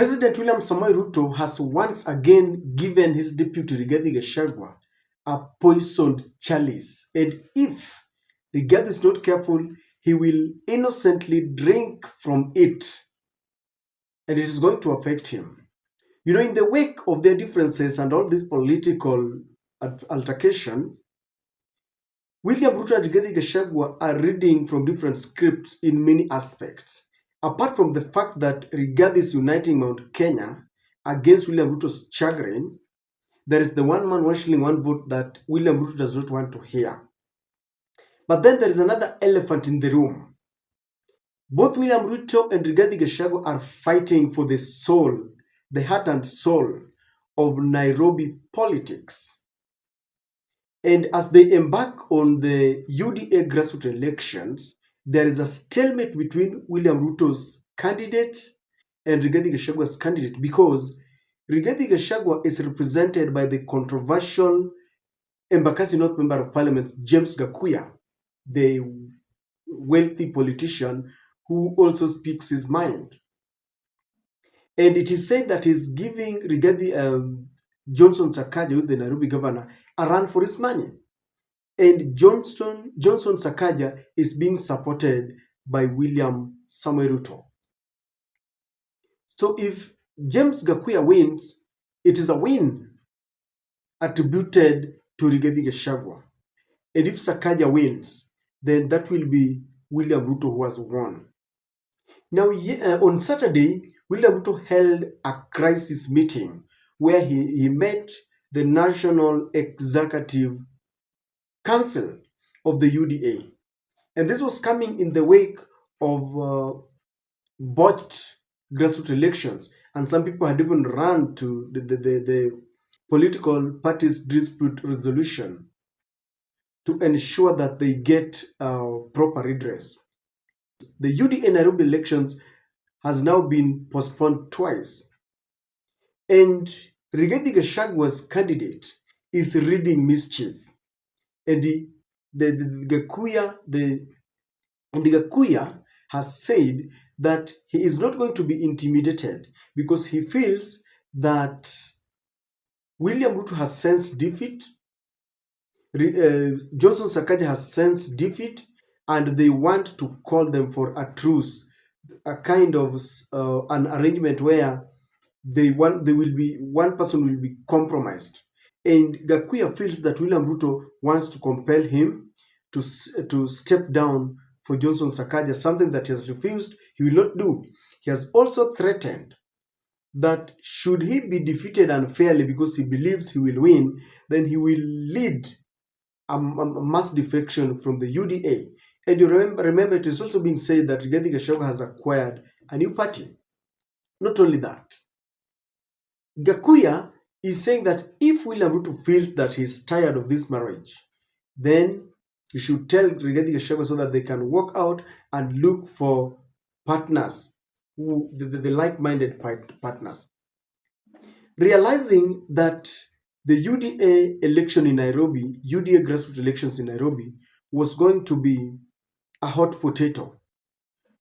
President William Samoei Ruto has once again given his deputy Rigathi Gachagua a poisoned chalice, and if Rigathi is not careful, he will innocently drink from it, and it is going to affect him. You know, in the wake of their differences and all this political altercation, William Ruto and Rigathi Gachagua are reading from different scripts in many aspects. Apart from the fact that Rigathi is uniting Mount Kenya against William Ruto's chagrin, there is the one man, one shilling, one vote that William Ruto does not want to hear. But then there is another elephant in the room. Both William Ruto and Rigathi Gachagua are fighting for the soul, the heart and soul of Nairobi politics. And as they embark on the UDA grassroots elections, there is a stalemate between William Ruto's candidate and Rigathi Gachagua's candidate, because Rigathi Gachagua is represented by the controversial Embakasi North Member of Parliament, James Gakuya, the wealthy politician who also speaks his mind. And it is said that he's giving Rigathi Johnson Sakaja, the Nairobi governor, a run for his money. And Johnson Sakaja is being supported by William Samoei Ruto. So if James Gakuya wins, it is a win attributed to Rigathi Gachagua. And if Sakaja wins, then that will be William Ruto who has won. Now, on Saturday, William Ruto held a crisis meeting where he met the National Executive Council of the UDA. And this was coming in the wake of botched grassroots elections. And some people had even run to the political parties' dispute resolution to ensure that they get proper redress. The UDA Nairobi elections has now been postponed twice. And Rigathi Gachagua's candidate is reading mischief. And the Gakuya has said that he is not going to be intimidated because he feels that William Ruto has sensed defeat, Johnson Sakaja has sensed defeat, and they want to call them for a truce, a kind of an arrangement where one person will be compromised. And Gakuya feels that William Ruto wants to compel him to step down for Johnson Sakaja, something that he has refused, he will not do. He has also threatened that should he be defeated unfairly because he believes he will win, then he will lead a mass defection from the UDA. And you remember it is also being said that Rigathi Gachagua has acquired a new party. Not only that, Gakuya is saying that if William Ruto feels that he's tired of this marriage, then he should tell Rigathi Gachagua so that they can work out and look for partners, the like-minded partners. Realizing that the UDA election in Nairobi, UDA grassroots elections in Nairobi, was going to be a hot potato,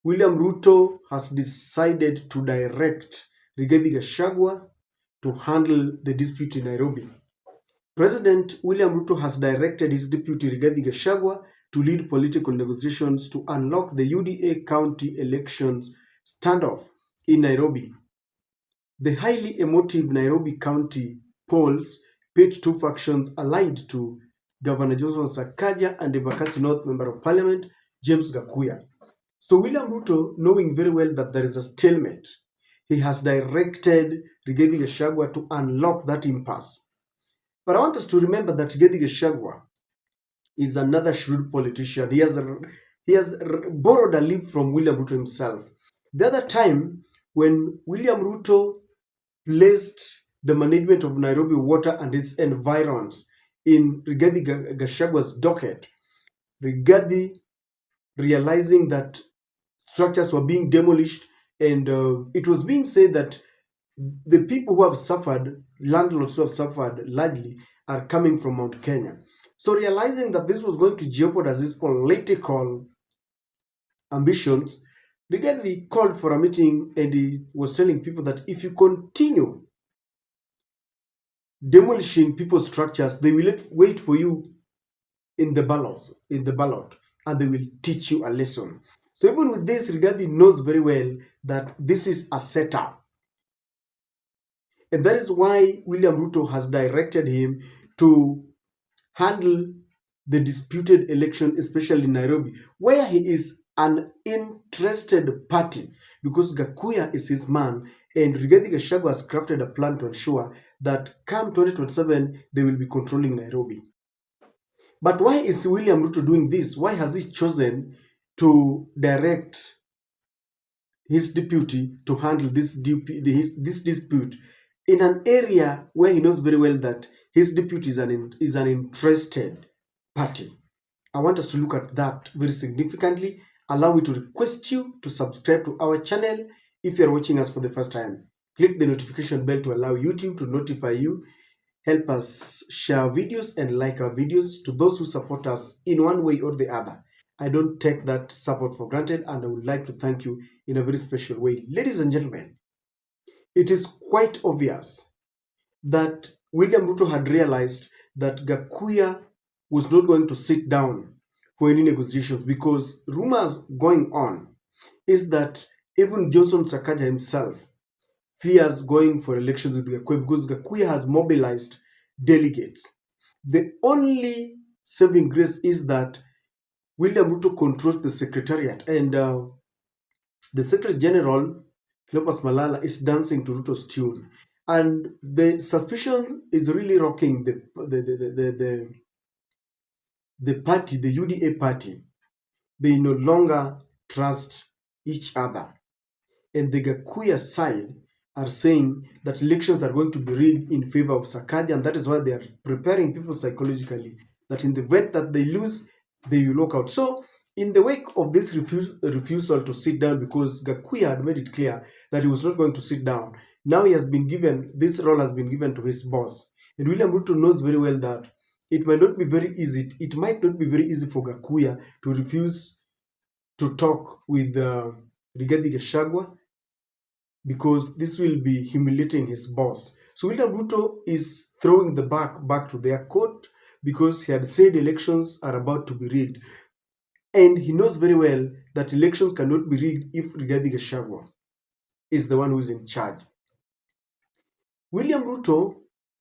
William Ruto has decided to direct Rigathi Gachagua to handle the dispute in Nairobi. President William Ruto has directed his deputy Rigathi Gachagua to lead political negotiations to unlock the UDA county elections standoff in Nairobi. The highly emotive Nairobi county polls pit two factions allied to Governor Johnson Sakaja and the Embakasi North Member of Parliament, James Gakuya. So William Ruto, knowing very well that there is a stalemate, he has directed Rigathi Gachagua to unlock that impasse. But I want us to remember that Rigathi Gachagua is another shrewd politician. He has borrowed a leaf from William Ruto himself. The other time, when William Ruto placed the management of Nairobi water and its environs in Rigathi Gachagua's docket, Rigathi, realizing that structures were being demolished, and it was being said that the people who have suffered, landlords who have suffered largely, are coming from Mount Kenya. So realizing that this was going to jeopardize his political ambitions, Rigathi called for a meeting and he was telling people that if you continue demolishing people's structures, they will wait for you in the ballot, and they will teach you a lesson. So even with this, Rigathi knows very well that this is a setup. And that is why William Ruto has directed him to handle the disputed election, especially in Nairobi, where he is an interested party, because Gakuya is his man, and Rigathi Gachagua has crafted a plan to ensure that come 2027, they will be controlling Nairobi. But why is William Ruto doing this? Why has he chosen to direct his deputy to handle this dispute in an area where he knows very well that his deputy is an interested party? I want us to look at that very significantly. Allow me to request you to subscribe to our channel if you are watching us for the first time. Click the notification bell to allow YouTube to notify you. Help us share videos and like our videos to those who support us in one way or the other. I don't take that support for granted, and I would like to thank you in a very special way. Ladies and gentlemen, it is quite obvious that William Ruto had realized that Gakuya was not going to sit down for any negotiations, because rumors going on is that even Johnson Sakaja himself fears going for elections with Gakuya, because Gakuya has mobilized delegates. The only saving grace is that William Ruto controls the secretariat, and the Secretary General, Cleopas Malala, is dancing to Ruto's tune. And the suspicion is really rocking the party, the UDA party. They no longer trust each other. And the Gakuya side are saying that elections are going to be rigged in favor of Sakaja, and that is why they are preparing people psychologically that in the event that they lose, they will walk out. So, in the wake of this refusal to sit down, because Gakuya had made it clear that he was not going to sit down, now he has been given, this role has been given to his boss. And William Ruto knows very well that it might not be very easy. It might not be very easy for Gakuya to refuse to talk with Rigathi Gachagua, because this will be humiliating his boss. So William Ruto is throwing the back to their court, because he had said elections are about to be rigged. And he knows very well that elections cannot be rigged if Rigathi Gachagua is the one who is in charge. William Ruto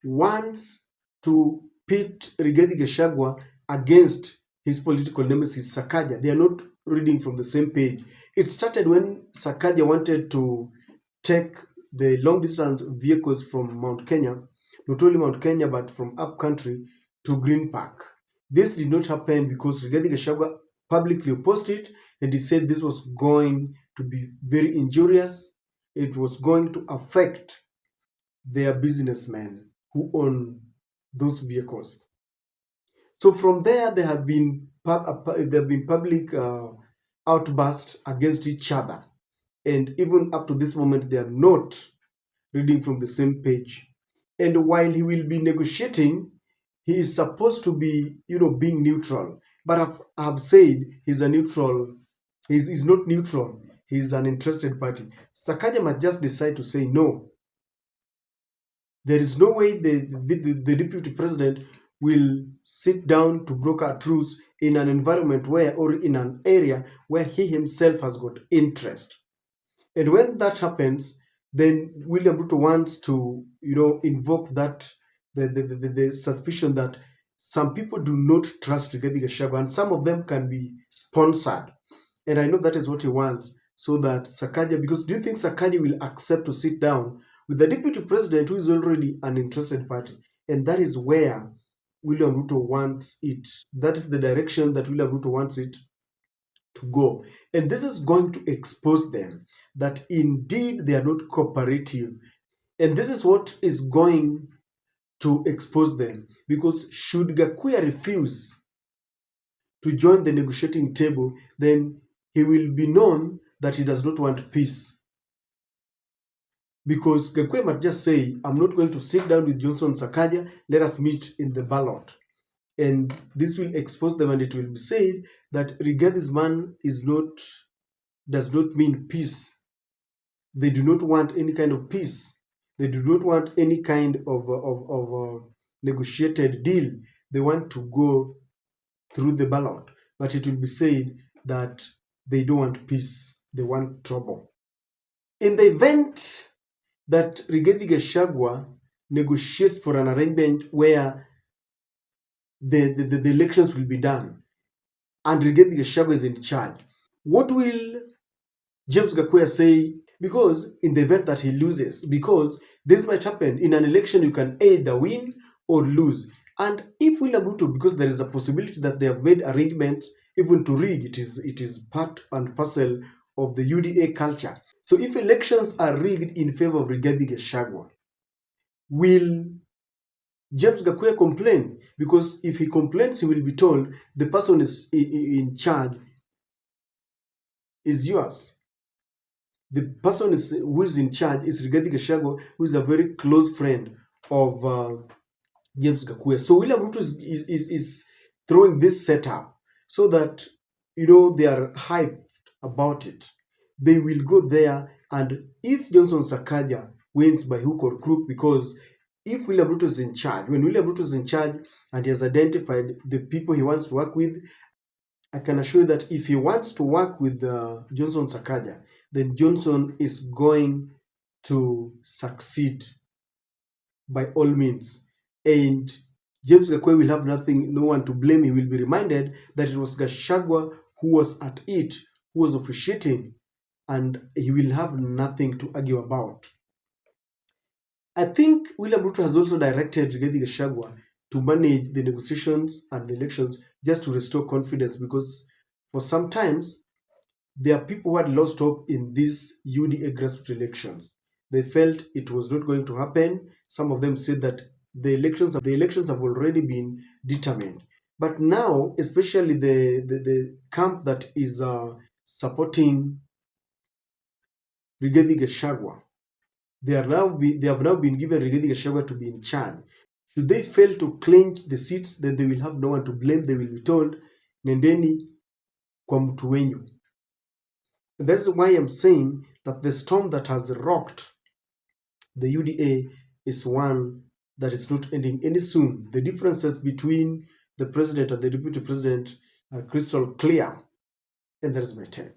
wants to pit Rigathi Gachagua against his political nemesis Sakaja. They are not reading from the same page. It started when Sakaja wanted to take the long distance vehicles from Mount Kenya, not only Mount Kenya but from up country to Green Park. This did not happen because Rigathi Gachagua publicly opposed it, and he said this was going to be very injurious. It was going to affect their businessmen who own those vehicles. So from there, there have been public outbursts against each other, and even up to this moment, they are not reading from the same page. And while he will be negotiating, he is supposed to be, being neutral. But I've said he's a neutral. He's not neutral. He's an interested party. Sakaja must just decide to say no. There is no way the deputy president will sit down to broker a truce in an environment where, or in an area where he himself has got interest. And when that happens, then William Ruto wants to, invoke that the suspicion that some people do not trust Rigathi Gachagua, and some of them can be sponsored. And I know that is what he wants, so that Sakaja, because do you think Sakaja will accept to sit down with the deputy president who is already an interested party? And that is where William Ruto wants it. That is the direction that William Ruto wants it to go. And this is going to expose them that indeed they are not cooperative. And this is what is going to expose them, because should Gakuya refuse to join the negotiating table, then he will be known that he does not want peace. Because Gakuya might just say, I'm not going to sit down with Johnson Sakaja, let us meet in the ballot. And this will expose them, and it will be said that Rigathi's man is not does not mean peace. They do not want any kind of peace. They do not want any kind of negotiated deal. They want to go through the ballot. But it will be said that they don't want peace. They want trouble. In the event that Rigathi Gachagua negotiates for an arrangement where the elections will be done and Rigathi Gachagua is in charge, what will James Gakuya say? Because in the event that he loses, because this might happen in an election, you can either win or lose. And if William Ruto, because there is a possibility that they have made arrangements even to rig, it is part and parcel of the UDA culture. So if elections are rigged in favor of Rigathi Gachagua, will James Gakuya complain? Because if he complains, he will be told the person is in charge is yours. The person who is in charge is Rigathi Gachagua, who is a very close friend of James Gakuya. So William Ruto is throwing this setup so that, they are hyped about it. They will go there, and if Johnson Sakaja wins by hook or crook, because if William Ruto is in charge, when William Ruto is in charge and he has identified the people he wants to work with, I can assure you that if he wants to work with Johnson Sakaja, then Johnson is going to succeed by all means. And James Gakuya will have no one to blame. He will be reminded that it was Gachagua who was at it, who was officiating, and he will have nothing to argue about. I think William Ruto has also directed Rigathi Gachagua to manage the negotiations and the elections just to restore confidence, because for sometimes there are people who had lost hope in these UDA grassroots elections. They felt it was not going to happen. Some of them said that the elections have already been determined. But now, especially the camp that is supporting Rigathi Gachagua, they have now been given Rigathi Gachagua to be in charge. Should they fail to clinch the seats, then they will have no one to blame. They will be told, nendeni kwa mtu wenyu. That's why I'm saying that the storm that has rocked the UDA is one that is not ending any soon. The differences between the president and the deputy president are crystal clear. And that is my take.